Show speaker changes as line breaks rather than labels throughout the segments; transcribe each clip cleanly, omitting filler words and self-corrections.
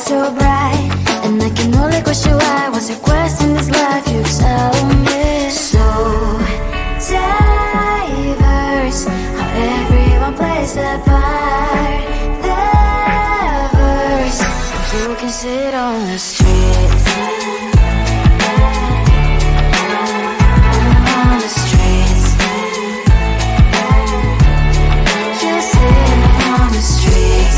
so bright, and I can only question why. What's your quest in this life? You tell me. So diverse, how everyone plays their part. Their verse, you can sit on the streets. On the streets, you sit on the streets.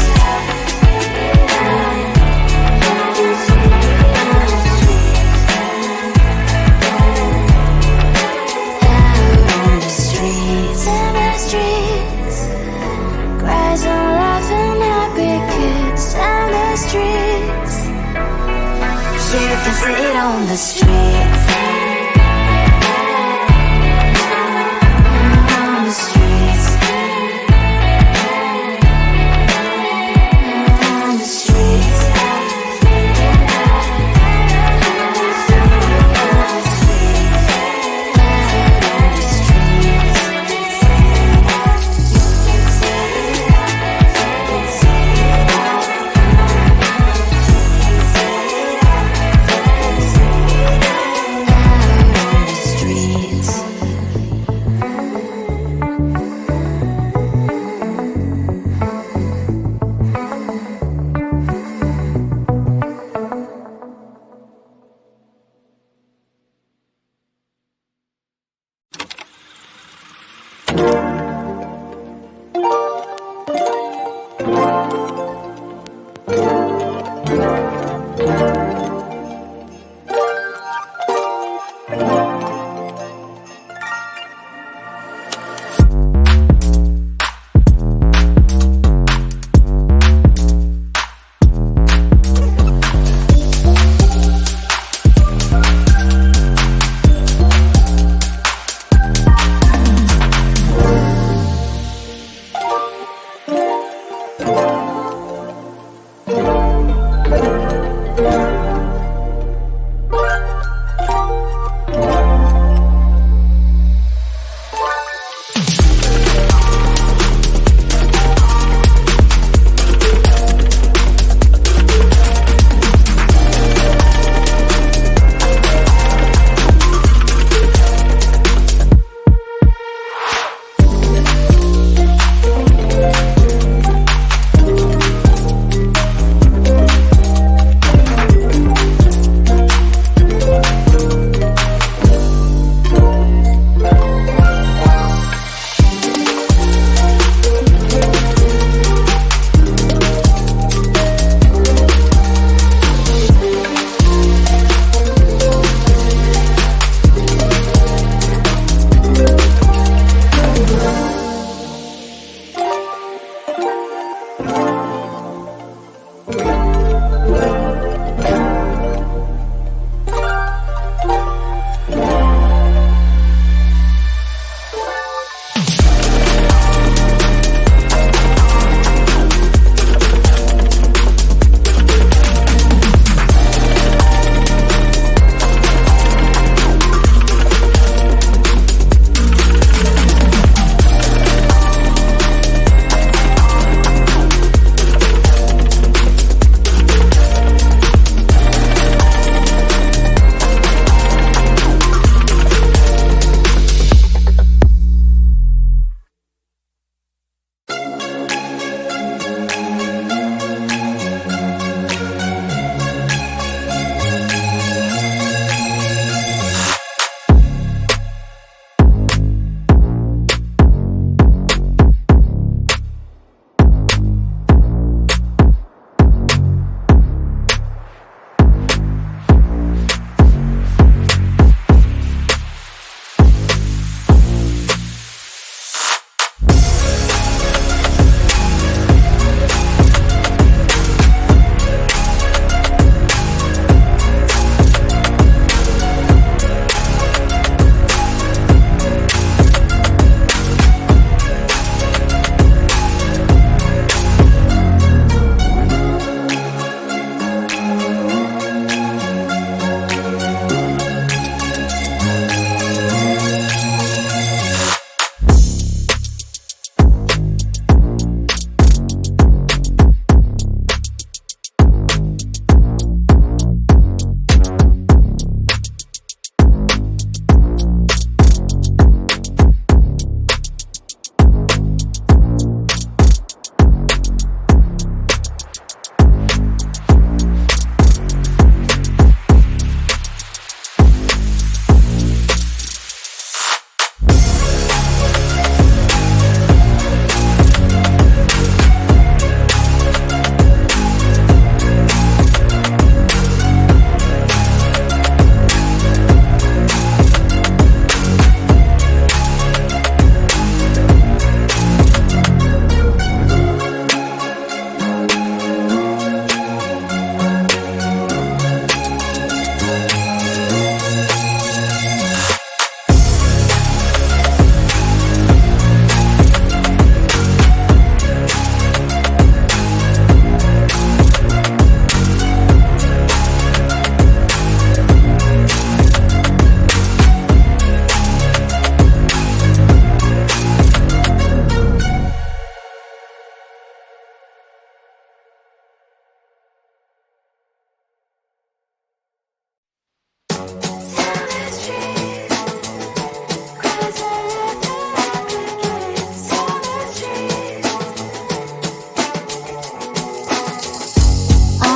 Sit on the streets. On the streets. On the streets.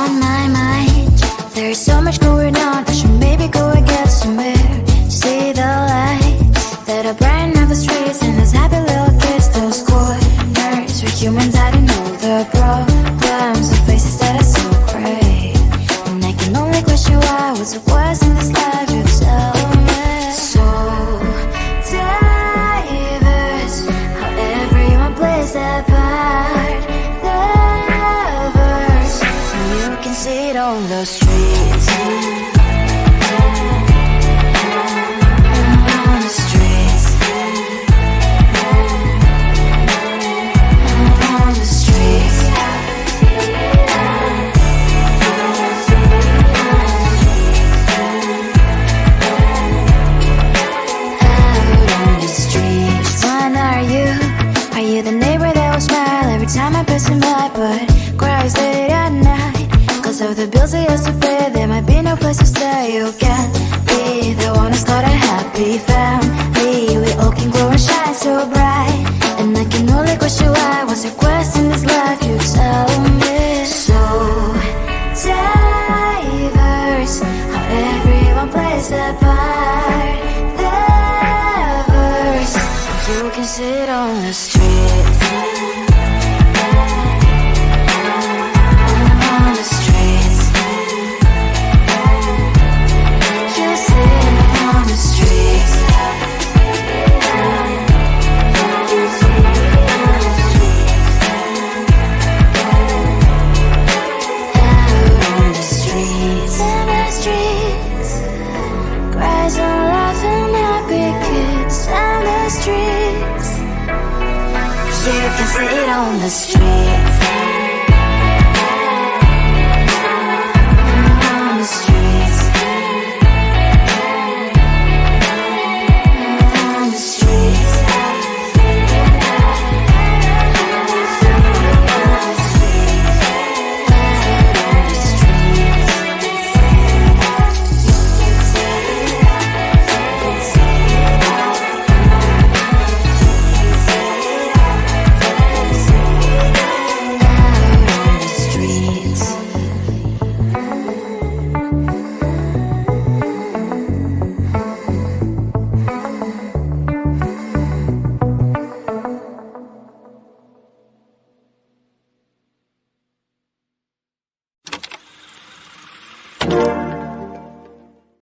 on my mind. There's so much going on, I should maybe go and get somewhere. See the lights that are brighten up the streets, and those happy little kids, those corners where humans I don't know the problems, the faces that are so great. And I can only question why, what's the worst in this life, you tell me. So diverse, how everyone plays their part. Diverse, you can see it on the streets. On the streets. On the streets. Are you the neighbor that will smile every time I pass him by, but cries late at night? Cause of the bills I used to pay, there might be no place to stay. You can be the one to start a happy family. We all can grow and shine so bright. And I can only question why, what's your quest in this life, you tell me. So diverse, how everyone plays their part. Diverse, you can sit on the streets. On the streets. You sit on the streets. Out on the streets. In the streets. Cries and laughing happy kids. On the streets. You can sit on the streets.